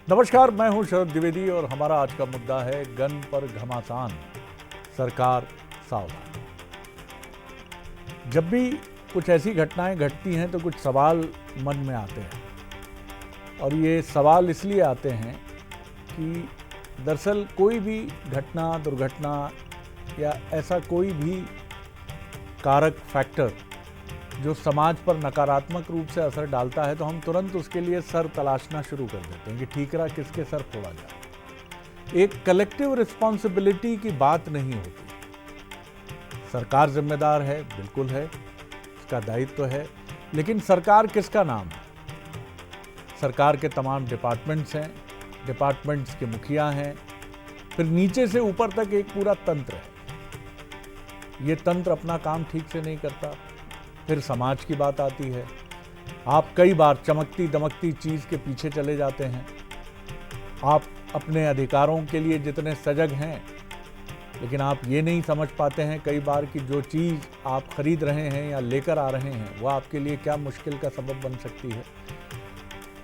नमस्कार, मैं हूं शरद द्विवेदी और हमारा आज का मुद्दा है गन पर घमासान, सरकार सावधान। जब भी कुछ ऐसी घटनाएं घटती हैं तो कुछ सवाल मन में आते हैं और ये सवाल इसलिए आते हैं कि दरअसल कोई भी घटना, दुर्घटना या ऐसा कोई भी कारक फैक्टर जो समाज पर नकारात्मक रूप से असर डालता है तो हम तुरंत उसके लिए सर तलाशना शुरू कर देते हैं कि ठीकरा किसके सर फोड़ा जाए। एक कलेक्टिव रिस्पॉन्सिबिलिटी की बात नहीं होती। सरकार जिम्मेदार है, बिल्कुल है, इसका दायित्व है, लेकिन सरकार किसका नाम है? सरकार के तमाम डिपार्टमेंट्स हैं, डिपार्टमेंट्स के मुखिया हैं, फिर नीचे से ऊपर तक एक पूरा तंत्र है। ये तंत्र अपना काम ठीक से नहीं करता। फिर समाज की बात आती है। आप कई बार चमकती दमकती चीज़ के पीछे चले जाते हैं। आप अपने अधिकारों के लिए जितने सजग हैं, लेकिन आप ये नहीं समझ पाते हैं कई बार कि जो चीज़ आप खरीद रहे हैं या लेकर आ रहे हैं वह आपके लिए क्या मुश्किल का सबब बन सकती है।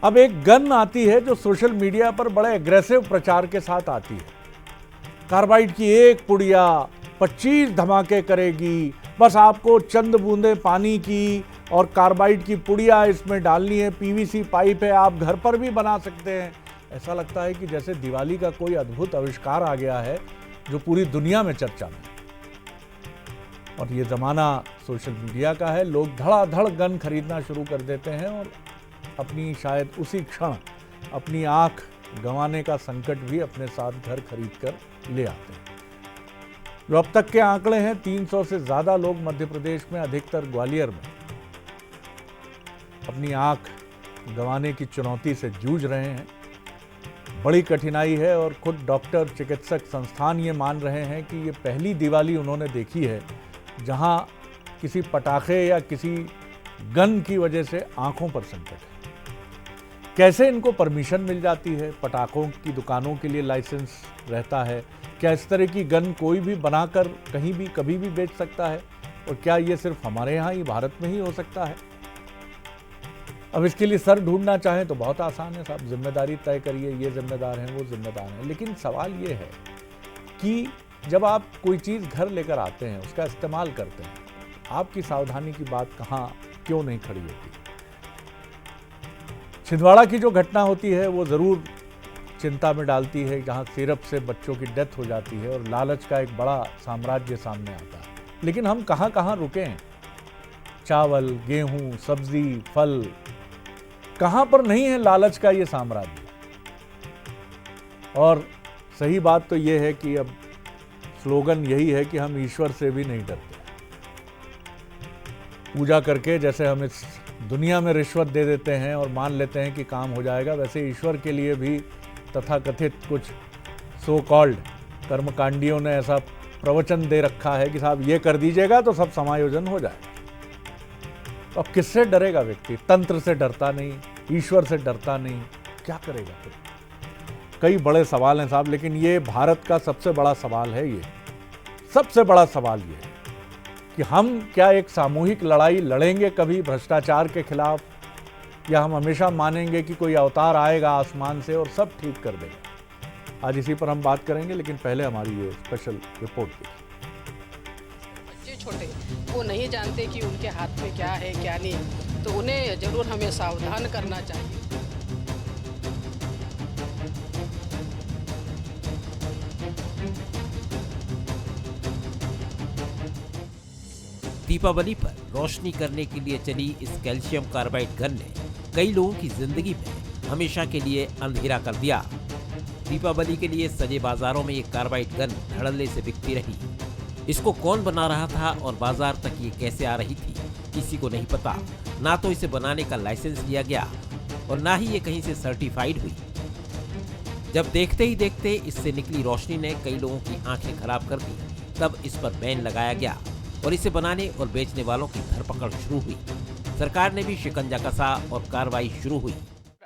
अब एक गन आती है जो सोशल मीडिया पर बड़े एग्रेसिव प्रचार के साथ आती है। कार्बाइड की एक पुड़िया 25 धमाके करेगी, बस आपको चंद बूंदे पानी की और कार्बाइड की पुड़िया इसमें डालनी है, पीवीसी पाइप है, आप घर पर भी बना सकते हैं। ऐसा लगता है कि जैसे दिवाली का कोई अद्भुत आविष्कार आ गया है जो पूरी दुनिया में चर्चा में। और ये ज़माना सोशल मीडिया का है। लोग धड़ाधड़ गन खरीदना शुरू कर देते हैं और अपनी शायद उसी क्षण अपनी आँख गंवाने का संकट भी अपने साथ घर खरीद कर ले आते हैं। जो अब तक के आंकड़े हैं, 300 से ज़्यादा लोग मध्य प्रदेश में, अधिकतर ग्वालियर में, अपनी आंख गंवाने की चुनौती से जूझ रहे हैं। बड़ी कठिनाई है और खुद डॉक्टर, चिकित्सक संस्थान ये मान रहे हैं कि ये पहली दिवाली उन्होंने देखी है जहां किसी पटाखे या किसी गन की वजह से आंखों पर संकट है। कैसे इनको परमिशन मिल जाती है? पटाखों की दुकानों के लिए लाइसेंस रहता है। क्या इस तरह की गन कोई भी बनाकर कहीं भी कभी भी बेच सकता है? और क्या ये सिर्फ हमारे यहाँ ही, भारत में ही हो सकता है? अब इसके लिए सर ढूंढना चाहें तो बहुत आसान है साहब। जिम्मेदारी तय करिए, ये जिम्मेदार हैं, वो जिम्मेदार हैं। लेकिन सवाल ये है कि जब आप कोई चीज़ घर लेकर आते हैं, उसका इस्तेमाल करते हैं, आपकी सावधानी की बात कहाँ क्यों नहीं खड़ी होती? छिंदवाड़ा की जो घटना होती है वो ज़रूर चिंता में डालती है, जहाँ सिरप से बच्चों की डेथ हो जाती है और लालच का एक बड़ा साम्राज्य सामने आता है। लेकिन हम कहाँ कहाँ रुके हैं? चावल, गेहूं, सब्जी, फल, कहाँ पर नहीं है लालच का ये साम्राज्य? और सही बात तो ये है कि अब स्लोगन यही है कि हम ईश्वर से भी नहीं डरते। पूजा करके जैसे हम इस दुनिया में रिश्वत दे देते हैं और मान लेते हैं कि काम हो जाएगा, वैसे ईश्वर के लिए भी तथाकथित कुछ सो कॉल्ड कर्मकांडियों ने ऐसा प्रवचन दे रखा है कि साहब ये कर दीजिएगा तो सब समायोजन हो जाएगा। अब किससे डरेगा व्यक्ति? तंत्र से डरता नहीं, ईश्वर से डरता नहीं, क्या करेगा फिर? कई बड़े सवाल हैं साहब, लेकिन ये भारत का सबसे बड़ा सवाल है। ये सबसे बड़ा सवाल ये है कि हम क्या एक सामूहिक लड़ाई लड़ेंगे कभी भ्रष्टाचार के खिलाफ, या हम हमेशा मानेंगे कि कोई अवतार आएगा आसमान से और सब ठीक कर देगा? आज इसी पर हम बात करेंगे, लेकिन पहले हमारी ये स्पेशल रिपोर्ट देखिए। बच्चे छोटे, वो नहीं जानते कि उनके हाथ में क्या है क्या नहीं, तो उन्हें जरूर हमें सावधान करना चाहिए। दीपावली पर रोशनी करने के लिए चली इस कैल्शियम कार्बाइड गन ने कई लोगों की जिंदगी में हमेशा के लिए अंधेरा कर दिया। दीपावली के लिए सजे बाजारों में ये कार्बाइड गन धड़ल्ले से बिकती रही। इसको कौन बना रहा था और बाजार तक ये कैसे आ रही थी, किसी को नहीं पता। ना तो इसे बनाने का लाइसेंस लिया गया और ना ही ये कहीं से सर्टिफाइड हुई। जब देखते ही देखते इससे निकली रोशनी ने कई लोगों की आंखें खराब कर दी, तब इस पर बैन लगाया गया और इसे बनाने और बेचने वालों की धरपकड़ शुरू हुई। सरकार ने भी शिकंजा कसा और कार्रवाई शुरू हुई।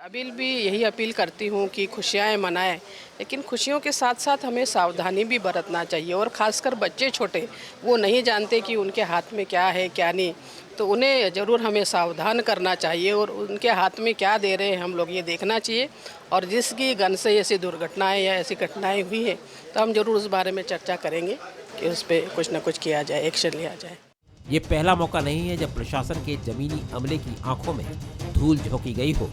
अभी भी यही अपील करती हूँ कि खुशियाँ मनाएं, लेकिन खुशियों के साथ साथ हमें सावधानी भी बरतना चाहिए। और ख़ासकर बच्चे छोटे, वो नहीं जानते कि उनके हाथ में क्या है क्या नहीं, तो उन्हें ज़रूर हमें सावधान करना चाहिए और उनके हाथ में क्या दे रहे हैं हम लोग ये देखना चाहिए। और जिसकी गन से ऐसी दुर्घटनाएं या ऐसी घटनाएं हुई हैं, तो हम ज़रूर उस बारे में चर्चा करेंगे कि उस पर कुछ ना कुछ किया जाए, एक्शन लिया जाए। ये पहला मौका नहीं है जब प्रशासन के जमीनी अमले की आंखों में धूल झोंकी गई हो।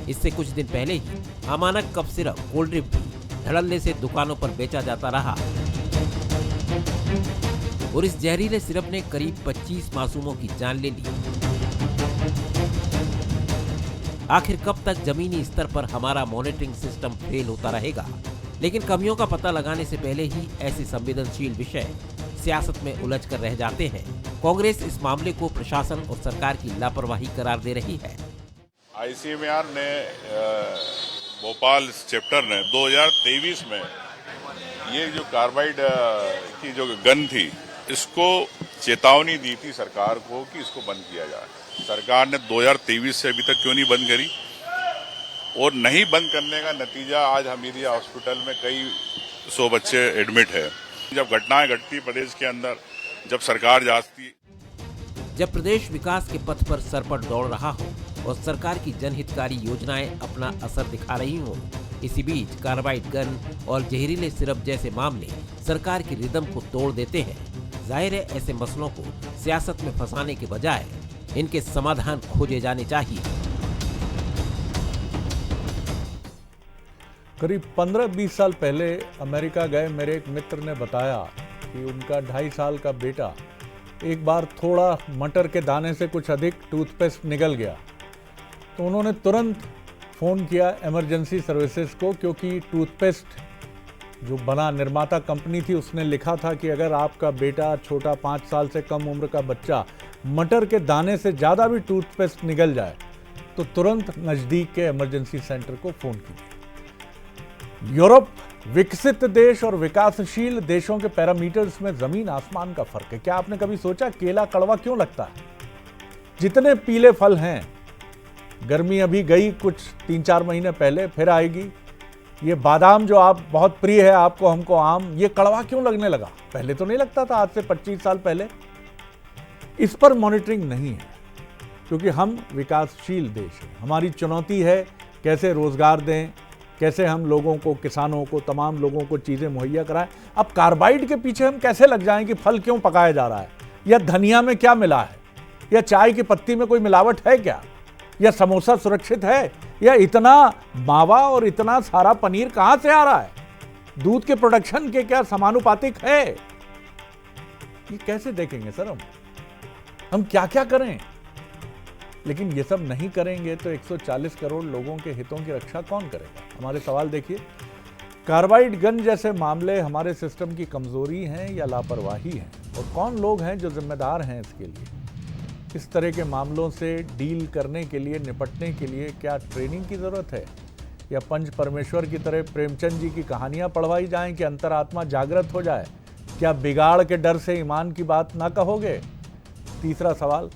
इससे कुछ दिन पहले ही अमानक कफ सिरप, कोल्ड ड्रिंक भी धड़ल्ले से दुकानों पर बेचा जाता रहा और इस जहरीले सिरप ने करीब 25 मासूमों की जान ले ली। आखिर कब तक जमीनी स्तर पर हमारा मॉनिटरिंग सिस्टम फेल होता रहेगा? लेकिन कमियों का पता लगाने से पहले ही ऐसे संवेदनशील विषय सियासत में उलझ कर रह जाते हैं। कांग्रेस इस मामले को प्रशासन और सरकार की लापरवाही करार दे रही है। ICMR ने भोपाल चैप्टर ने 2023 में ये जो कार्बाइड की जो गन थी, इसको चेतावनी दी थी सरकार को कि इसको बंद किया जाए। सरकार ने 2023 से अभी तक क्यों नहीं बंद करी? और नहीं बंद करने का नतीजा आज हमीदिया हॉस्पिटल में कई 100 बच्चे एडमिट है। जब घटनाएं घटती प्रदेश के अंदर, जब सरकार जांचती, जब प्रदेश विकास के पथ पर सरपट दौड़ रहा हो और सरकार की जनहितकारी योजनाएं अपना असर दिखा रही हों, इसी बीच कार्बाइड गन और जहरीले सिरप जैसे मामले सरकार की रिदम को तोड़ देते हैं। जाहिर है ऐसे मसलों को सियासत में फंसाने के बजाय इनके समाधान खोजे जाने चाहिए। करीब 15-20 साल पहले अमेरिका गए मेरे एक मित्र ने बताया कि उनका 2.5 साल का बेटा एक बार थोड़ा मटर के दाने से कुछ अधिक टूथपेस्ट निगल गया, तो उन्होंने तुरंत फ़ोन किया इमरजेंसी सर्विसेज को, क्योंकि टूथपेस्ट जो बना निर्माता कंपनी थी उसने लिखा था कि अगर आपका बेटा छोटा 5 साल से कम उम्र का बच्चा मटर के दाने से ज़्यादा भी टूथपेस्ट निगल जाए तो तुरंत नज़दीक के इमरजेंसी सेंटर को फ़ोन कीजिए। यूरोप विकसित देश और विकासशील देशों के पैरामीटर्स में जमीन आसमान का फर्क है। क्या आपने कभी सोचा केला कड़वा क्यों लगता है? जितने पीले फल हैं, गर्मी अभी गई कुछ 3-4 महीने पहले, फिर आएगी। ये बादाम जो आप बहुत प्रिय है आपको, हमको आम, ये कड़वा क्यों लगने लगा? पहले तो नहीं लगता था, आज से 25 साल पहले। इस पर मॉनिटरिंग नहीं है क्योंकि हम विकासशील देश हैं। हमारी चुनौती है कैसे रोजगार दें, कैसे हम लोगों को, किसानों को, तमाम लोगों को चीज़ें मुहैया कराएं। अब कार्बाइड के पीछे हम कैसे लग जाएं कि फल क्यों पकाया जा रहा है, या धनिया में क्या मिला है, या चाय की पत्ती में कोई मिलावट है क्या, या समोसा सुरक्षित है, या इतना मावा और इतना सारा पनीर कहां से आ रहा है, दूध के प्रोडक्शन के क्या समानुपातिक है? ये कैसे देखेंगे सर? हम क्या क्या करें? लेकिन ये सब नहीं करेंगे तो 140 करोड़ लोगों के हितों की रक्षा कौन करेगा? हमारे सवाल देखिए, कार्बाइड गन जैसे मामले हमारे सिस्टम की कमजोरी हैं या लापरवाही हैं, और कौन लोग हैं जो जिम्मेदार हैं इसके लिए? इस तरह के मामलों से डील करने के लिए, निपटने के लिए क्या ट्रेनिंग की ज़रूरत है, या पंच परमेश्वर की तरह प्रेमचंद जी की कहानियाँ पढ़वाई जाएं कि अंतरात्मा जागृत हो जाए? क्या बिगाड़ के डर से ईमान की बात ना कहोगे? तीसरा सवाल,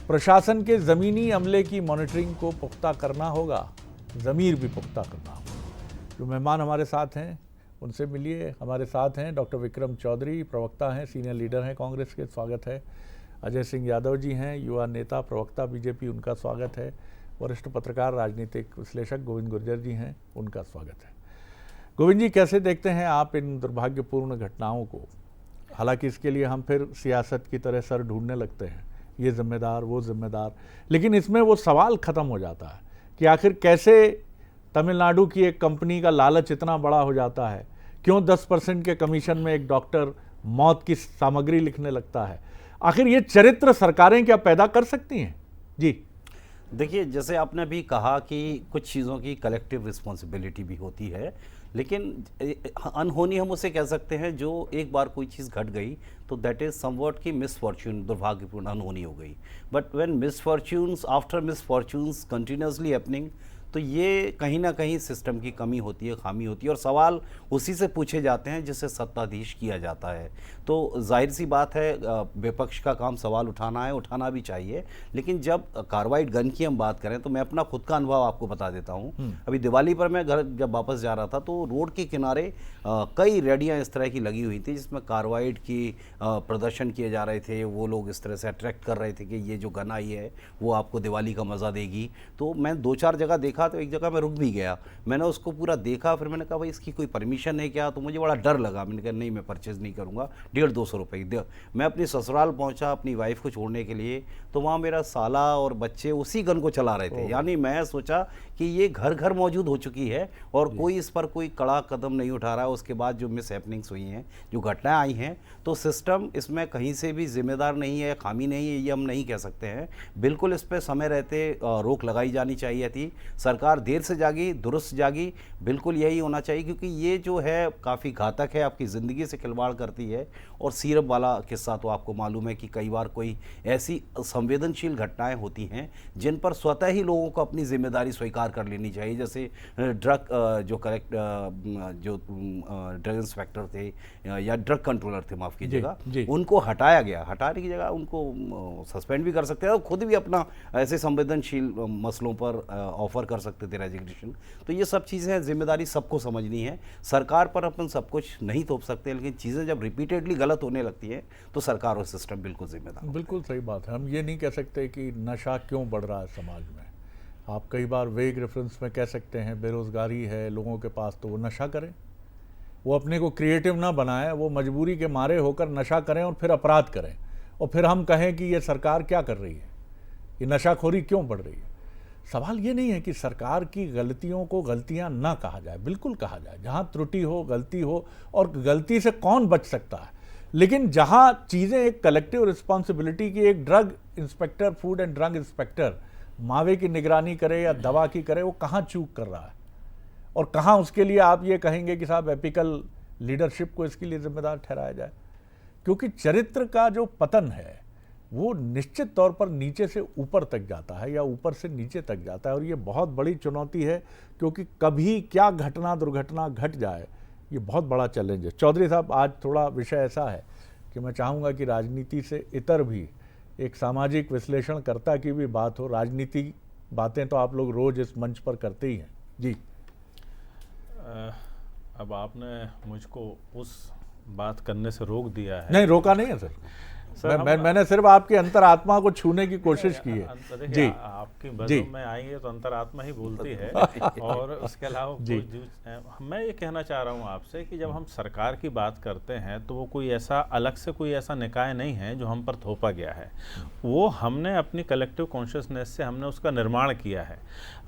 प्रशासन के ज़मीनी अमले की मॉनिटरिंग को पुख्ता करना होगा, ज़मीर भी पुख्ता करना होगा। जो मेहमान हमारे साथ हैं उनसे मिलिए। हमारे साथ हैं डॉक्टर विक्रम चौधरी, प्रवक्ता हैं, सीनियर लीडर हैं कांग्रेस के, स्वागत है। अजय सिंह यादव जी हैं, युवा नेता, प्रवक्ता बीजेपी, उनका स्वागत है। वरिष्ठ पत्रकार, राजनीतिक विश्लेषक गोविंद गुर्जर जी हैं, उनका स्वागत है। गोविंद जी, कैसे देखते हैं आप इन दुर्भाग्यपूर्ण घटनाओं को? हालांकि इसके लिए हम फिर सियासत की तरह सर ढूंढने लगते हैं, ये जिम्मेदार, वो जिम्मेदार, लेकिन इसमें वो सवाल ख़त्म हो जाता है कि आखिर कैसे तमिलनाडु की एक कंपनी का लालच इतना बड़ा हो जाता है, क्यों 10% के कमीशन में एक डॉक्टर मौत की सामग्री लिखने लगता है? आखिर ये चरित्र सरकारें क्या पैदा कर सकती हैं? जी देखिए, जैसे आपने भी कहा कि कुछ चीज़ों की कलेक्टिव रिस्पॉन्सिबिलिटी भी होती है, लेकिन अनहोनी हम उसे कह सकते हैं जो एक बार कोई चीज़ घट गई तो दैट इज़ समवॉट की मिसफॉर्च्यून, दुर्भाग्यपूर्ण अनहोनी हो गई। But when misfortunes after misfortunes continuously happening, तो ये कहीं ना कहीं सिस्टम की कमी होती है, खामी होती है, और सवाल उसी से पूछे जाते हैं जिससे सत्ताधीश किया जाता है। तो जाहिर सी बात है विपक्ष का काम सवाल उठाना है, उठाना भी चाहिए। लेकिन जब कार्बाइड गन की हम बात करें तो मैं अपना खुद का अनुभव आपको बता देता हूँ। अभी दिवाली पर मैं घर जब वापस जा रहा था तो रोड के किनारे कई रेडियाँ इस तरह की लगी हुई थी जिसमें कार्बाइड की प्रदर्शन किए जा रहे थे। वो लोग इस तरह से अट्रैक्ट कर रहे थे कि ये जो गन आई है वो आपको दिवाली का मज़ा देगी। तो मैं 2-4 जगह देखा, तो एक जगह मैं रुक भी गया, मैंने उसको पूरा देखा, फिर मैंने कहा भाई इसकी कोई परमिशन है क्या? तो मुझे बड़ा डर लगा, मैंने कहा नहीं, मैं परचेज़ नहीं करूँगा, 150-200 रुपये की दे। मैं अपनी ससुराल पहुँचा अपनी वाइफ को छोड़ने के लिए, तो वहाँ मेरा साला और बच्चे उसी गन को चला रहे थे। यानी मैं सोचा कि ये घर घर मौजूद हो चुकी है और कोई इस पर कोई कड़ा कदम नहीं उठा रहा है। उसके बाद जो मिस हैपनिंग्स हुई हैं, जो घटनाएं आई हैं, तो सिस्टम इसमें कहीं से भी जिम्मेदार नहीं है, खामी नहीं है, ये हम नहीं कह सकते हैं। बिल्कुल इस पर समय रहते रोक लगाई जानी चाहिए थी। सरकार देर से जागी, दुरुस्त जागी, बिल्कुल यही होना चाहिए, क्योंकि ये जो है काफ़ी घातक है, आपकी ज़िंदगी से खिलवाड़ करती है। और सिरप वाला किस्सा तो आपको मालूम है कि कई बार कोई ऐसी संवेदनशील घटनाएं होती हैं जिन पर स्वतः ही लोगों को अपनी जिम्मेदारी स्वीकार कर लेनी चाहिए। जैसे ड्रग जो ड्रग इंस्पेक्टर थे या ड्रग कंट्रोलर थे, माफ़ कीजिएगा, उनको हटाया गया। हटाने की जगह उनको सस्पेंड भी कर सकते हैं, खुद भी अपना ऐसे संवेदनशील मसलों पर ऑफर कर सकते थे रेजिग्नेशन। तो ये सब चीज़ें जिम्मेदारी सबको समझनी है। सरकार पर अपन सब कुछ नहीं थोप सकते, लेकिन चीज़ें जब रिपीटेडली गलत होने लगती हैं तो सरकार और सिस्टम बिल्कुल जिम्मेदार। बिल्कुल सही बात है। हम ये नहीं कह सकते कि नशा क्यों बढ़ रहा है समाज में। आप कई बार वेग रेफरेंस में कह सकते हैं बेरोज़गारी है लोगों के पास, तो वो नशा करें, वो अपने को क्रिएटिव ना बनाएं, वो मजबूरी के मारे होकर नशा करें और फिर अपराध करें, और फिर हम कहें कि ये सरकार क्या कर रही है, ये नशाखोरी क्यों बढ़ रही है। सवाल ये नहीं है कि सरकार की गलतियों को गलतियां ना कहा जाए, बिल्कुल कहा जाए, जहां त्रुटि हो, गलती हो, और गलती से कौन बच सकता है। लेकिन जहां चीज़ें एक कलेक्टिव रिस्पॉन्सिबिलिटी की, एक drug inspector, food and drug inspector मावे की निगरानी करे या दवा की करे, वो कहाँ चूक कर रहा है, और कहाँ उसके लिए आप ये कहेंगे कि साहब एपिकल लीडरशिप को इसके लिए जिम्मेदार ठहराया जाए। क्योंकि चरित्र का जो पतन है वो निश्चित तौर पर नीचे से ऊपर तक जाता है या ऊपर से नीचे तक जाता है, और ये बहुत बड़ी चुनौती है, क्योंकि कभी क्या घटना दुर्घटना घट जाए, ये बहुत बड़ा चैलेंज है। चौधरी साहब, आज थोड़ा विषय ऐसा है कि मैं चाहूँगा कि राजनीति से इतर भी एक सामाजिक विश्लेषणकर्ता की भी बात हो। राजनीति बातें तो आप लोग रोज़ इस मंच पर करते ही हैं जी। अब आपने मुझको उस बात करने से रोक दिया है। नहीं, रोका नहीं है सर, मैंने सिर्फ आपकी अंतरात्मा को छूने की कोशिश की है जी। आपकी बज़म में आएंगे तो अंतरात्मा ही बोलती है और उसके अलावा मैं ये कहना चाह रहा हूँ आपसे कि जब हम सरकार की बात करते हैं तो वो कोई ऐसा अलग से कोई ऐसा निकाय नहीं है जो हम पर थोपा गया है, वो हमने अपनी कलेक्टिव कॉन्शियसनेस से हमने उसका निर्माण किया है।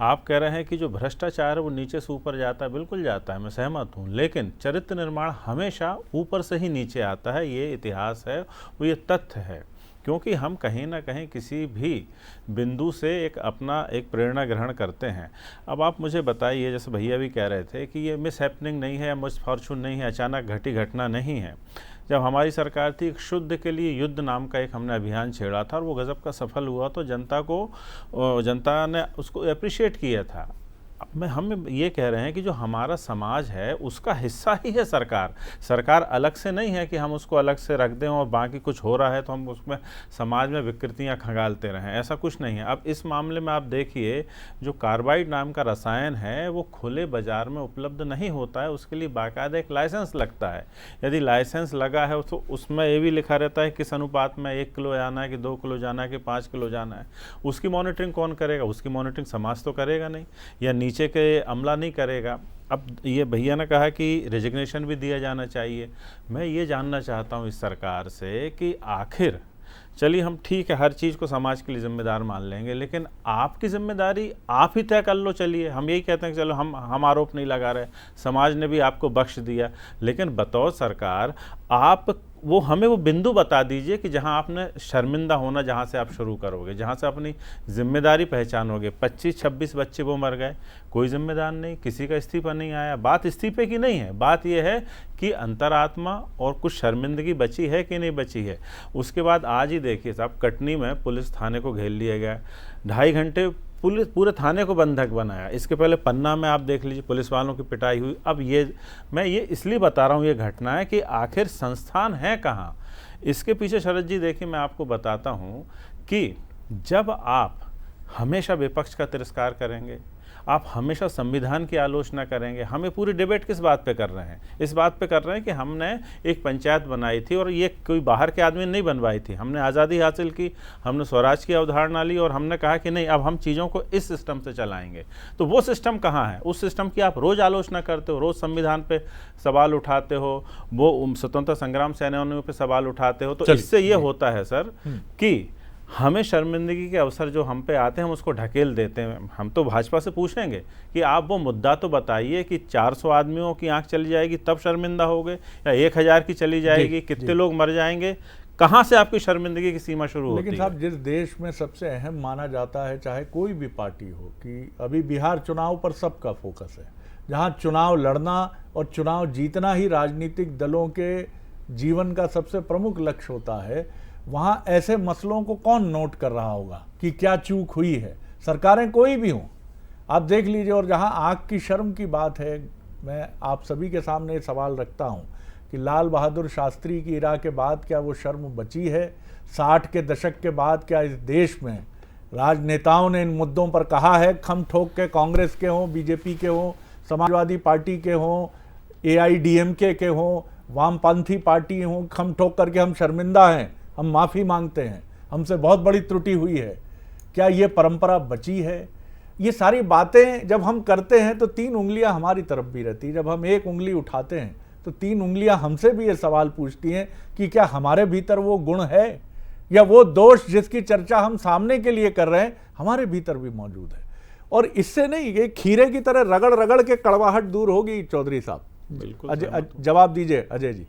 आप कह रहे हैं कि जो भ्रष्टाचार है वो नीचे से ऊपर जाता है, बिल्कुल जाता है, मैं सहमत हूँ, लेकिन चरित्र निर्माण हमेशा ऊपर से ही नीचे आता है। ये इतिहास है, वो ये तथ्य है, क्योंकि हम कहीं ना कहीं किसी भी बिंदु से अपना एक प्रेरणा ग्रहण करते हैं। अब आप मुझे बताइए, जैसे भैया भी कह रहे थे कि ये मिस हैपनिंग नहीं है या मिसफॉर्चून नहीं है, अचानक घटी घटना नहीं है। जब हमारी सरकार थी, एक शुद्ध के लिए युद्ध नाम का एक हमने अभियान छेड़ा था और वो गजब का सफल हुआ, तो जनता ने उसको अप्रिशिएट किया था। हम ये कह रहे हैं कि जो हमारा समाज है उसका हिस्सा ही है सरकार। सरकार अलग से नहीं है कि हम उसको अलग से रख दें और बाकी कुछ हो रहा है तो हम उसमें समाज में विकृतियां खंगालते रहें, ऐसा कुछ नहीं है। अब इस मामले में आप देखिए, जो कार्बाइड नाम का रसायन है वो खुले बाजार में उपलब्ध नहीं होता है, उसके लिए बाकायदा एक लाइसेंस लगता है। यदि लाइसेंस लगा है तो उसमें ये भी लिखा रहता है किस अनुपात में 1 किलो जाना है कि 2 किलो जाना है कि 5 किलो जाना है। उसकी मॉनिटरिंग कौन करेगा? उसकी मॉनिटरिंग समाज तो करेगा नहीं, या नीचे के अमला नहीं करेगा। अब ये भैया ने कहा कि रेजिग्नेशन भी दिया जाना चाहिए। मैं ये जानना चाहता हूँ इस सरकार से कि आखिर चलिए हम ठीक है हर चीज़ को समाज के लिए जिम्मेदार मान लेंगे, लेकिन आपकी जिम्मेदारी आप ही तय कर लो। चलिए हम यही कहते हैं कि चलो हम आरोप नहीं लगा रहे, समाज ने भी आपको बख्श दिया, लेकिन बतौर सरकार आप वो हमें वो बिंदु बता दीजिए कि जहां आपने शर्मिंदा होना, जहां से आप शुरू करोगे, जहां से अपनी जिम्मेदारी पहचानोगे। 25-26 बच्चे वो मर गए, कोई जिम्मेदार नहीं, किसी का इस्तीफा नहीं आया। बात इस्तीफे की नहीं है, बात यह है कि अंतरात्मा और कुछ शर्मिंदगी बची है कि नहीं बची है। उसके बाद आज ही देखिए साहब, कटनी में पुलिस थाने को घेर लिया गया, 2.5 घंटे पुलिस पूरे थाने को बंधक बनाया। इसके पहले पन्ना में आप देख लीजिए पुलिस वालों की पिटाई हुई। अब मैं ये इसलिए बता रहा हूँ ये घटना है कि आखिर संस्थान है कहाँ। इसके पीछे शरद जी देखिए मैं आपको बताता हूँ कि जब आप हमेशा विपक्ष का तिरस्कार करेंगे, आप हमेशा संविधान की आलोचना करेंगे। हमें पूरी डिबेट किस बात पे कर रहे हैं? इस बात पे कर रहे हैं कि हमने एक पंचायत बनाई थी और ये कोई बाहर के आदमी ने नहीं बनवाई थी। हमने आज़ादी हासिल की, हमने स्वराज की अवधारणा ली और हमने कहा कि नहीं अब हम चीज़ों को इस सिस्टम से चलाएंगे। तो वो सिस्टम कहाँ है? उस सिस्टम की आप रोज़ आलोचना करते हो, रोज़ संविधान पे सवाल उठाते हो, वो स्वतंत्रता संग्राम सेनानियों पे सवाल उठाते हो। तो इससे ये होता है सर कि हमें शर्मिंदगी के अवसर जो हम पे आते हैं हम उसको ढकेल देते हैं। हम तो भाजपा से पूछेंगे कि आप वो मुद्दा तो बताइए कि 400 आदमियों की आंख चली जाएगी तब शर्मिंदा होगे या 1000 की चली जाएगी, कितने लोग मर जाएंगे, कहाँ से आपकी शर्मिंदगी की सीमा शुरू होती है? लेकिन साहब जिस देश में सबसे अहम माना जाता है चाहे कोई भी पार्टी हो कि अभी बिहार चुनाव पर सबका फोकस है, जहाँ चुनाव लड़ना और चुनाव जीतना ही राजनीतिक दलों के जीवन का सबसे प्रमुख लक्ष्य होता है, वहाँ ऐसे मसलों को कौन नोट कर रहा होगा कि क्या चूक हुई है? सरकारें कोई भी हों, आप देख लीजिए। और जहाँ आग की शर्म की बात है, मैं आप सभी के सामने सवाल रखता हूँ कि लाल बहादुर शास्त्री की इरा के बाद क्या वो शर्म बची है? 60 के दशक के बाद क्या इस देश में राजनेताओं ने इन मुद्दों पर कहा है? खम ठोक के कांग्रेस के हों, बीजेपी के हों, समाजवादी पार्टी के हों, AIDMK के हों, वामपंथी पार्टी हों, खम ठोक करके हम शर्मिंदा हैं, हम माफ़ी मांगते हैं, हमसे बहुत बड़ी त्रुटि हुई है। क्या ये परंपरा बची है? ये सारी बातें जब हम करते हैं तो 3 उंगलियां हमारी तरफ भी रहती है। जब हम एक उंगली उठाते हैं तो 3 उंगलियां हमसे भी ये सवाल पूछती हैं कि क्या हमारे भीतर वो गुण है या वो दोष जिसकी चर्चा हम सामने के लिए कर रहे हैं हमारे भीतर भी मौजूद है। और इससे नहीं, ये खीरे की तरह रगड़ रगड़ के कड़वाहट दूर होगी। चौधरी साहब बिल्कुल जवाब दीजिए। अजय जी।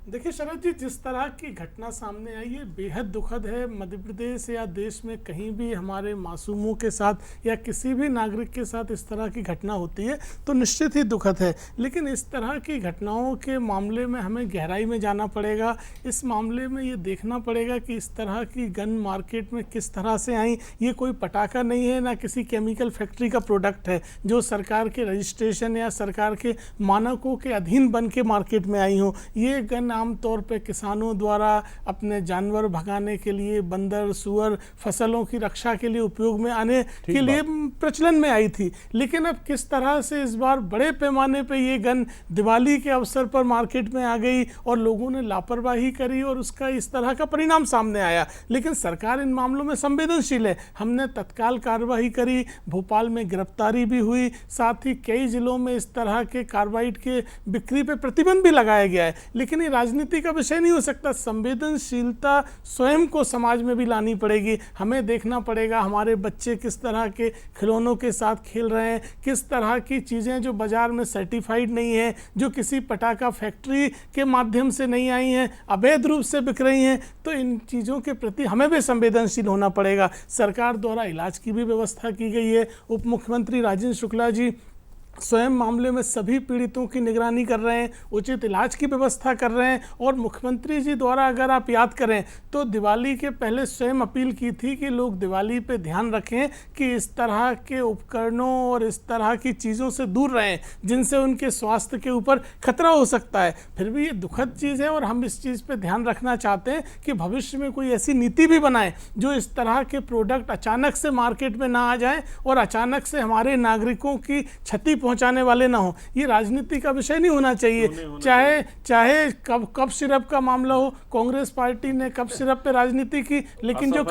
देखिए शरद जी, जिस तरह की घटना सामने आई है बेहद दुखद है। मध्य प्रदेश या देश में कहीं भी हमारे मासूमों के साथ या किसी भी नागरिक के साथ इस तरह की घटना होती है तो निश्चित ही दुखद है। लेकिन इस तरह की घटनाओं के मामले में हमें गहराई में जाना पड़ेगा। इस मामले में ये देखना पड़ेगा कि इस तरह की गन मार्केट में किस तरह से आई। ये कोई पटाखा नहीं है, ना किसी केमिकल फैक्ट्री का प्रोडक्ट है जो सरकार के रजिस्ट्रेशन या सरकार के मानकों के अधीन बन के मार्केट में आई हो। ये गन आमतौर पे किसानों द्वारा अपने जानवर भगाने के लिए, बंदर सुअर फसलों की रक्षा के लिए उपयोग में आने के लिए प्रचलन में आई थी। लेकिन अब किस तरह से इस बार बड़े पैमाने पे ये गन दिवाली के अवसर पर मार्केट में आ गई और लोगों ने लापरवाही करी और उसका इस तरह का परिणाम सामने आया। लेकिन सरकार इन मामलों में संवेदनशील है। हमने तत्काल कार्रवाई करी, भोपाल में गिरफ्तारी भी हुई, साथ ही कई जिलों में इस तरह के कार्बाइड के बिक्री पे प्रतिबंध भी लगाया गया है। लेकिन ये राजनीति का विषय नहीं हो सकता। संवेदनशीलता स्वयं को समाज में भी लानी पड़ेगी। हमें देखना पड़ेगा हमारे बच्चे किस तरह के खिलौनों के साथ खेल रहे हैं, किस तरह की चीज़ें जो बाजार में सर्टिफाइड नहीं है, जो किसी पटाखा फैक्ट्री के माध्यम से नहीं आई हैं, अवैध रूप से बिक रही हैं। तो इन चीज़ों के प्रति हमें भी संवेदनशील होना पड़ेगा। सरकार द्वारा इलाज की भी व्यवस्था की गई है। उप मुख्यमंत्री राजेंद्र शुक्ला जी स्वयं मामले में सभी पीड़ितों की निगरानी कर रहे हैं, उचित इलाज की व्यवस्था कर रहे हैं। और मुख्यमंत्री जी द्वारा अगर आप याद करें तो दिवाली के पहले स्वयं अपील की थी कि लोग दिवाली पे ध्यान रखें कि इस तरह के उपकरणों और इस तरह की चीज़ों से दूर रहें जिनसे उनके स्वास्थ्य के ऊपर खतरा हो सकता है। फिर भी ये दुखद चीज़ है और हम इस चीज़ पर ध्यान रखना चाहते हैं कि भविष्य में कोई ऐसी नीति भी बनाए जो इस तरह के प्रोडक्ट अचानक से मार्केट में ना आ जाए और अचानक से हमारे नागरिकों की क्षति पहुंचाने वाले ना हो। ये राजनीति का विषय नहीं होना चाहिए। चाहे कब सिरप का मामला हो, कांग्रेस पार्टी ने कब सिरप पे राजनीति की, लेकिन जो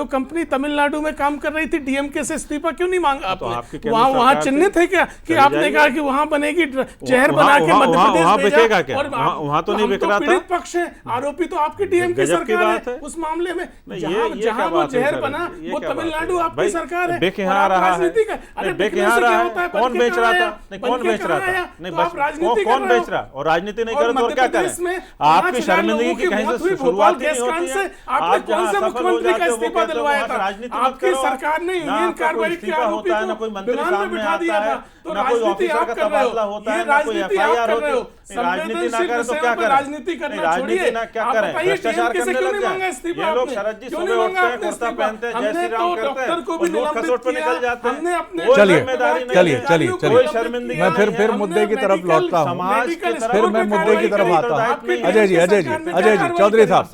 कंपनी तमिलनाडु में काम कर रही थी DMK से इस्तीफा क्यों नहीं मांगा आपने? वहाँ चिन्हित है क्या कि आपने कहा कि वहाँ बनेगी जहर बना के मध्य प्रदेश भेजा? और वहाँ तो नहीं बिक रहा था। पीड़ित पक्ष है, आरोपी तो आपकी DMK सरकार है। उस मामले में जहाँ वो जहर बना वो तमिलनाडु आपकी सरकार है। राजनीति का कौन बेच रहा था? नहीं, कौन बेच रहा था? नहीं, बस कौन बेच रहा? और राजनीति नहीं करे तो क्या करें? आपकी शर्मिंदगी की कहीं से शुरुआत नहीं होती है। आपने कौन से मुख्यमंत्री का इस्तीफा दिलवाया था? आपकी सरकार ने यूनियन कार्बाइड के आरोपी को विमान में बिठा दिया था। तो ना कोई राजनीति ऑफिसर आप का कर रहे हो, तबादला होता ये है, ना कोई राजनीति आप एफआईआर कर रहे हो। होती है। राजनीति ना संवेदनशील करें तो विषयों क्या पे करें? राजनीति करना राजनीति छोड़िए। ना क्या आप करें? बताइए, भ्रष्टाचार टीएमके से करने क्यों लग नहीं मांगा जाए। इस्तीफा ये लोग आपने? शरद जी क्यों सुबह नहीं मांगा उठते हैं, आपने कुर्ता इस्तीफा? पहनते हैं, जय हमने श्री राम तो करते हैं डॉक्टर को भी और नोट निलंबित खसोट पे किया, निकल जाते हैं। हमने अपने कोई चलिए, जिम्मेदारी नहीं चलिए, है। चलिए, कोई चलिए। शर्मिंदगी मैं नहीं फिर है। मुद्दे की तरफ लौटता हूँ। समाज की तरफ फिर मैं मुद्दे की तरफ आता हूँ। अजय जी, अजय जी, चौधरी साहब,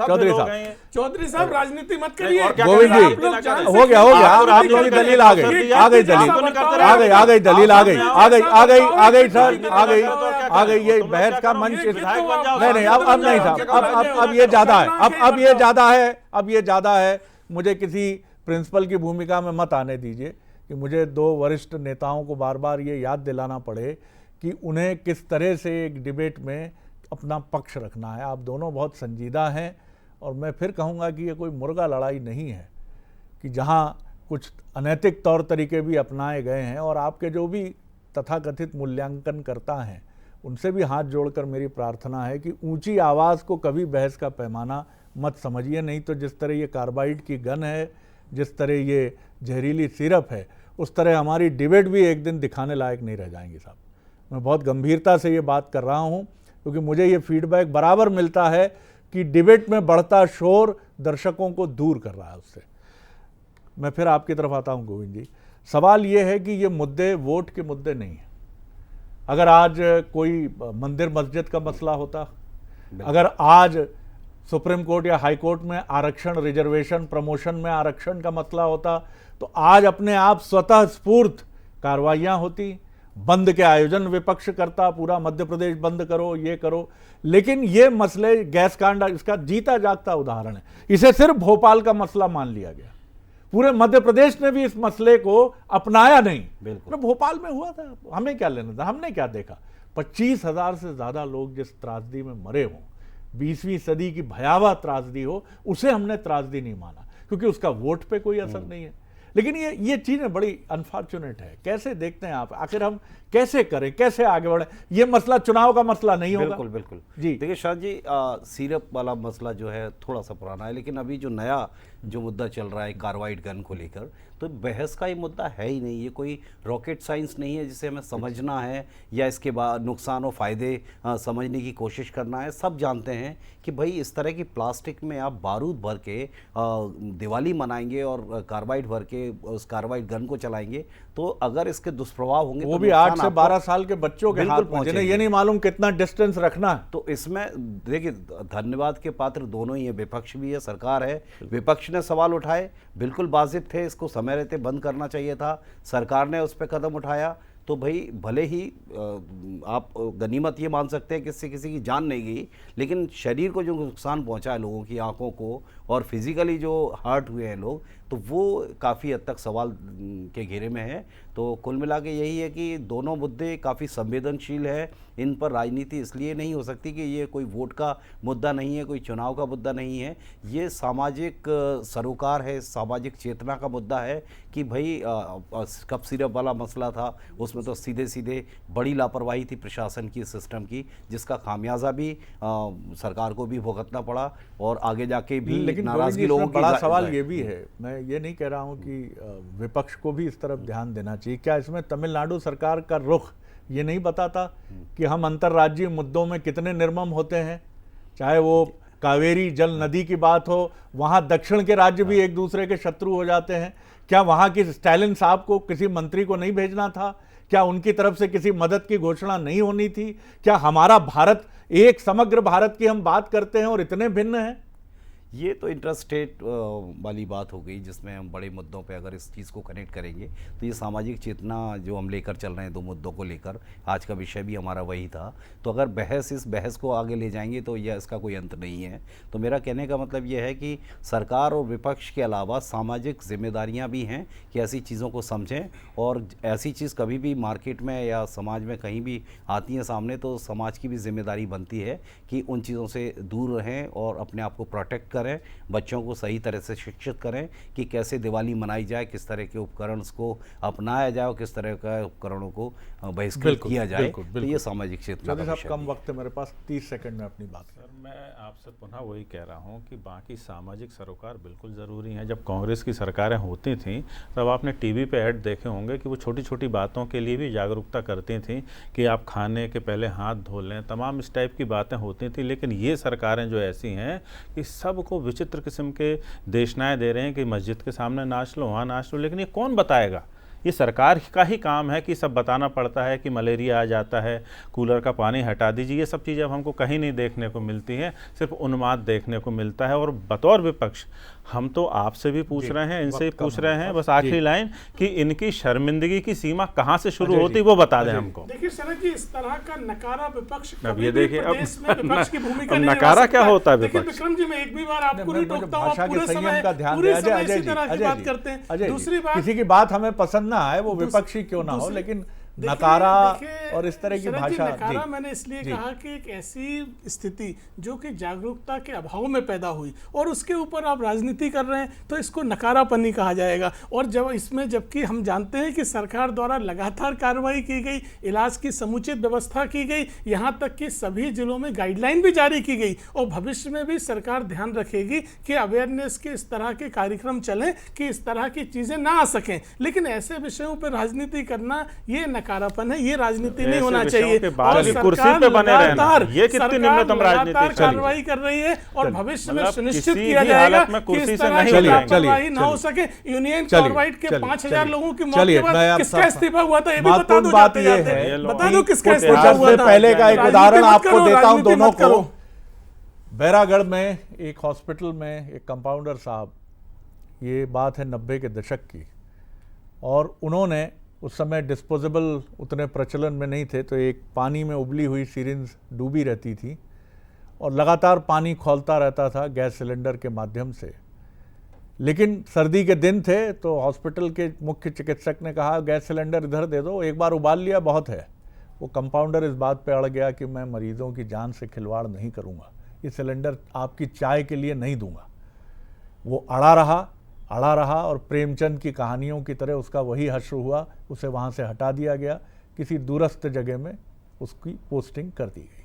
चौधरी साहब, राजनीति मत नहीं, करिए। और क्या गोविंद जी, आप लोग जान से हो गया, हो गया। राजनीति आप लोगों की करते दलील हैं। आ गई, आ गई दलील, आ गई दलील, आ गई सर, आ गई ये बहस का मंच। नहीं नहीं, अब नहीं साहब, अब ये ज्यादा है, अब ये ज्यादा है, अब ये ज्यादा है। मुझे किसी प्रिंसिपल की भूमिका में मत आने दीजिए कि मुझे दो वरिष्ठ नेताओं को बार बार ये याद दिलाना पड़े कि उन्हें किस तरह से एक डिबेट में अपना पक्ष रखना है। आप दोनों बहुत संजीदा हैं और मैं फिर कहूँगा कि ये कोई मुर्गा लड़ाई नहीं है कि जहाँ कुछ अनैतिक तौर तरीके भी अपनाए गए हैं। और आपके जो भी तथाकथित मूल्यांकन करता हैं उनसे भी हाथ जोड़कर मेरी प्रार्थना है कि ऊंची आवाज़ को कभी बहस का पैमाना मत समझिए, नहीं तो जिस तरह ये कार्बाइड की गन है, जिस तरह ये जहरीली सिरप है, उस तरह हमारी डिबेट भी एक दिन दिखाने लायक नहीं रह जाएंगी साहब। मैं बहुत गंभीरता से ये बात कर रहा हूँ क्योंकि मुझे ये फीडबैक बराबर मिलता है कि डिबेट में बढ़ता शोर दर्शकों को दूर कर रहा है उससे। मैं फिर आपकी तरफ आता हूँ गोविंद जी। सवाल ये है कि ये मुद्दे वोट के मुद्दे नहीं हैं। अगर आज कोई मंदिर मस्जिद का मसला होता, अगर आज सुप्रीम कोर्ट या हाई कोर्ट में आरक्षण, रिजर्वेशन, प्रमोशन में आरक्षण का मसला होता, तो आज अपने आप स्वतः स्फूर्त कार्रवाइयाँ होती, बंद के आयोजन विपक्ष करता, पूरा मध्य प्रदेश बंद करो, ये करो। लेकिन ये मसले, गैस कांड इसका जीता जागता उदाहरण है। इसे सिर्फ भोपाल का मसला मान लिया गया, पूरे मध्य प्रदेश ने भी इस मसले को अपनाया नहीं। बिल्कुल भोपाल में हुआ था, हमें क्या लेना था, हमने क्या देखा। 25,000 से ज्यादा लोग जिस त्रासदी में मरे हों, 20वीं सदी की भयावह त्रासदी हो, उसे हमने त्रासदी नहीं माना क्योंकि उसका वोट पे कोई असर नहीं है। लेकिन ये चीज़ें बड़ी अनफॉर्चुनेट है। कैसे देखते हैं आप, आखिर हम कैसे करें, कैसे आगे बढ़े? ये मसला चुनाव का मसला नहीं होगा। बिल्कुल बिल्कुल जी। देखिए शाह जी, सिरप वाला मसला जो है थोड़ा सा पुराना है, लेकिन अभी जो नया जो मुद्दा चल रहा है कार्बाइड गन को लेकर, तो बहस का ये मुद्दा है ही नहीं। ये कोई रॉकेट साइंस नहीं है जिसे हमें समझना है या इसके बाद नुकसान और फ़ायदे समझने की कोशिश करना है। सब जानते हैं कि भाई इस तरह की प्लास्टिक में आप बारूद भर के दिवाली मनाएंगे और कार्बाइड भर के उस कार्बाइड गन को चलाएंगे, तो अगर इसके दुष्प्रभाव होंगे वो तो भी 8 से 12 साल के बच्चों के बिल्कुल हाथ में, जिन्हें ये नहीं मालूम कितना डिस्टेंस रखना है। तो इसमें देखिए धन्यवाद के पात्र दोनों ही है, विपक्ष भी है, सरकार है। विपक्ष ने सवाल उठाए, बिल्कुल वाजिब थे, इसको समय रहते बंद करना चाहिए था। सरकार ने उस पर कदम उठाया, तो भाई भले ही आप गनीमत ये मान सकते हैं कि इससे किसी की जान नहीं गई, लेकिन शरीर को जो नुकसान पहुंचा है, लोगों की आंखों को और फिजिकली जो हर्ट हुए हैं लोग, तो वो काफ़ी हद तक सवाल के घेरे में है। तो कुल मिला के यही है कि दोनों मुद्दे काफ़ी संवेदनशील है। इन पर राजनीति इसलिए नहीं हो सकती कि ये कोई वोट का मुद्दा नहीं है, कोई चुनाव का मुद्दा नहीं है। ये सामाजिक सरोकार है, सामाजिक चेतना का मुद्दा है कि भाई कप सिरप वाला मसला था, उसमें तो सीधे सीधे बड़ी लापरवाही थी प्रशासन की, सिस्टम की, जिसका खामियाजा भी सरकार को भी भुगतना पड़ा और आगे जाके भी लेकिन नाराजगी लोगों की। बड़ा सवाल ये भी है, मैं ये नहीं कह रहा हूँ कि विपक्ष को भी इस तरफ ध्यान देना चाहिए। क्या इसमें तमिलनाडु सरकार का रुख ये नहीं बताता कि हम अंतर्राज्यीय मुद्दों में कितने निर्मम होते हैं? चाहे वो कावेरी जल नदी की बात हो, वहाँ दक्षिण के राज्य भी एक दूसरे के शत्रु हो जाते हैं। क्या वहाँ की स्टालिन साहब को किसी मंत्री को नहीं भेजना था? क्या उनकी तरफ से किसी मदद की घोषणा नहीं होनी थी? क्या हमारा भारत, एक समग्र भारत की हम बात करते हैं और इतने भिन्न हैं? ये तो इंटरस्टेट वाली बात हो गई, जिसमें हम बड़े मुद्दों पे अगर इस चीज़ को कनेक्ट करेंगे तो ये सामाजिक चेतना जो हम लेकर चल रहे हैं, दो मुद्दों को लेकर, आज का विषय भी हमारा वही था। तो अगर इस बहस को आगे ले जाएंगे तो यह इसका कोई अंत नहीं है। तो मेरा कहने का मतलब ये है कि सरकार और विपक्ष के अलावा सामाजिक जिम्मेदारियाँ भी हैं कि ऐसी चीज़ों को समझें, और ऐसी चीज़ कभी भी मार्केट में या समाज में कहीं भी आती है सामने, तो समाज की भी जिम्मेदारी बनती है कि उन चीज़ों से दूर रहें और अपने आप को प्रोटेक्ट करें करें, बच्चों को सही तरह से शिक्षित करें कि कैसे दिवाली मनाई जाए, किस तरह के उपकरण को अपनाया जाए और किस तरह का उपकरणों को बहिष्कृत किया जाए। तो ये सामाजिक क्षेत्र चौधरी साहब कम वक्त है मेरे पास, 30 सेकंड में अपनी बात। सर मैं आपसे पुनः वही कह रहा हूँ कि बाकी सामाजिक सरोकार बिल्कुल ज़रूरी हैं। जब कांग्रेस की सरकारें होती थीं तब आपने टीवी पे ऐड देखे होंगे कि वो छोटी छोटी बातों के लिए भी जागरूकता करती थीं कि आप खाने के पहले हाथ धो लें, तमाम इस टाइप की बातें होती थी। लेकिन ये सरकारें जो ऐसी हैं कि सबको विचित्र किस्म के देशनाएँ दे रहे हैं कि मस्जिद के सामने नाच लो, वहाँ नाच लो, लेकिन ये कौन बताएगा? ये सरकार का ही काम है कि सब बताना पड़ता है कि मलेरिया आ जाता है, कूलर का पानी हटा दीजिए। ये सब चीज़ें अब हमको कहीं नहीं देखने को मिलती हैं, सिर्फ उन्माद देखने को मिलता है। और बतौर विपक्ष हम तो आपसे भी पूछ रहे हैं, इनसे भी पूछ रहे हैं, बस आखिरी लाइन कि इनकी शर्मिंदगी की सीमा कहाँ से शुरू होती वो बता दें हमको। देखिए शरद जी, इस तरह का नकारा विपक्ष अब ये देखिए, अब विपक्ष की भूमिका नकारा क्या होता है विपक्ष? विक्रम जी, मैं एक भी बार आपको नहीं टोकता हूं, भाषा आप के पूरे संयम समय का ध्यान पूरे दें। समय इसी तरह की बात करते हैं। दूसरी बात, किसी की बात हमें पसंद ना आए, वो विपक्षी क्यों ना हो, लेकिन नकारा और इस तरह की भाषा, नकारा मैंने इसलिए कहा कि एक ऐसी स्थिति जो कि जागरूकता के अभाव में पैदा हुई और उसके ऊपर आप राजनीति कर रहे हैं तो इसको नकारापनी कहा जाएगा। और जब इसमें, जबकि हम जानते हैं कि सरकार द्वारा लगातार कार्रवाई की गई, इलाज की समुचित व्यवस्था की गई, यहाँ तक कि सभी जिलों में गाइडलाइन भी जारी की गई और भविष्य में भी सरकार ध्यान रखेगी कि अवेयरनेस के इस तरह के कार्यक्रम चलें कि इस तरह की चीज़ें ना आ सकें। लेकिन ऐसे विषयों पर राजनीति करना ये नकारापन है, ये राजनीति नहीं होना चाहिए। और सरकार लगातार कार्रवाई कर रही है और भविष्य में सुनिश्चित किया जाएगा कि इस तरह की लापरवाही ना हो सके। यूनियन कार्बाइड के 5000 लोगों की मौत के बाद किसका इस्तीफा हुआ था, ये भी बता दो, जाते जाते बता दो किसका इस्तीफा हुआ था। पहले का एक उदाहरण आपको देता हूं दोनों को। बैरागढ़ में एक हॉस्पिटल में एक कंपाउंडर साहब, ये बात है 90 के दशक की, और उन्होंने उस समय डिस्पोजेबल उतने प्रचलन में नहीं थे, तो एक पानी में उबली हुई सिरिंज डूबी रहती थी और लगातार पानी खौलता रहता था गैस सिलेंडर के माध्यम से। लेकिन सर्दी के दिन थे तो हॉस्पिटल के मुख्य चिकित्सक ने कहा गैस सिलेंडर इधर दे दो, एक बार उबाल लिया बहुत है। वो कंपाउंडर इस बात पे अड़ गया कि मैं मरीजों की जान से खिलवाड़ नहीं करूँगा, ये सिलेंडर आपकी चाय के लिए नहीं दूंगा। वो अड़ा रहा और प्रेमचंद की कहानियों की तरह उसका वही हश्र हुआ, उसे वहाँ से हटा दिया गया, किसी दूरस्थ जगह में उसकी पोस्टिंग कर दी गई।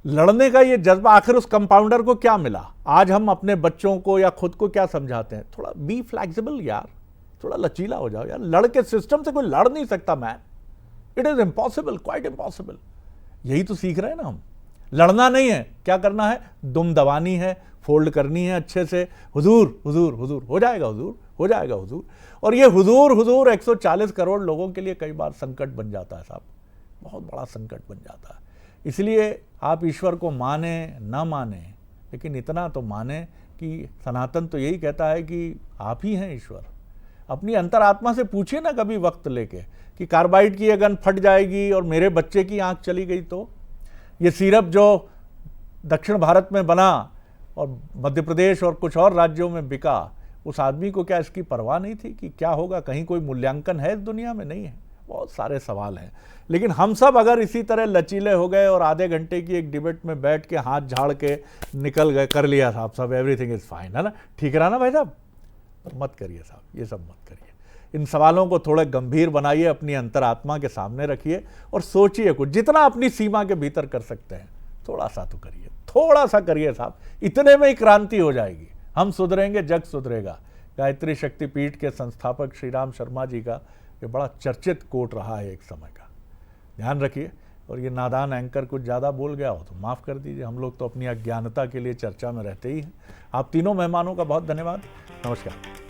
लड़ने का ये जज्बा, आखिर उस कंपाउंडर को क्या मिला? आज हम अपने बच्चों को या खुद को क्या समझाते हैं? थोड़ा बी फ्लैक्सिबल यार, थोड़ा लचीला हो जाओ यार। लड़ के सिस्टम से कोई लड़ नहीं सकता man, it is impossible, quite impossible. यही तो सीख रहे हैं ना हम। लड़ना नहीं है, क्या करना है? दुम दबानी है, फोल्ड करनी है अच्छे से। हुजूर हुजूर हुजूर हो जाएगा, हुजूर हो जाएगा, हुजूर। और ये हुजूर हुजूर 140 करोड़ लोगों के लिए कई बार संकट बन जाता है साहब, बहुत बड़ा संकट बन जाता है। इसलिए आप ईश्वर को माने ना माने, लेकिन इतना तो माने कि सनातन तो यही कहता है कि आप ही हैं ईश्वर। अपनी अंतरात्मा से पूछिए ना कभी वक्त लेके कि कार्बाइड की ये गन फट जाएगी और मेरे बच्चे की आंख चली गई तो? ये सिरप जो दक्षिण भारत में बना और मध्य प्रदेश और कुछ और राज्यों में बिका, उस आदमी को क्या इसकी परवाह नहीं थी कि क्या होगा? कहीं कोई मूल्यांकन है इस दुनिया में? नहीं है। बहुत सारे सवाल हैं। लेकिन हम सब अगर इसी तरह लचीले हो गए और आधे घंटे की एक डिबेट में बैठ के हाथ झाड़ के निकल गए, कर लिया साहब सब, एवरीथिंग इज फाइन, है ना, ठीक रहा ना भाई साहब? मत करिए साहब, ये सब मत करिए। इन सवालों को थोड़े गंभीर बनाइए, अपनी अंतरात्मा के सामने रखिए और सोचिए कुछ, जितना अपनी सीमा के भीतर कर सकते हैं थोड़ा सा तो करिए, थोड़ा सा करिए साहब। इतने में ही क्रांति हो जाएगी, हम सुधरेंगे, जग सुधरेगा। गायत्री शक्तिपीठ के संस्थापक श्री राम शर्मा जी का ये बड़ा चर्चित कोट रहा है एक समय का, ध्यान रखिए। और ये नादान एंकर कुछ ज़्यादा बोल गया हो तो माफ़ कर दीजिए, हम लोग तो अपनी अज्ञानता के लिए चर्चा में रहते ही हैं। आप तीनों मेहमानों का बहुत धन्यवाद, नमस्कार।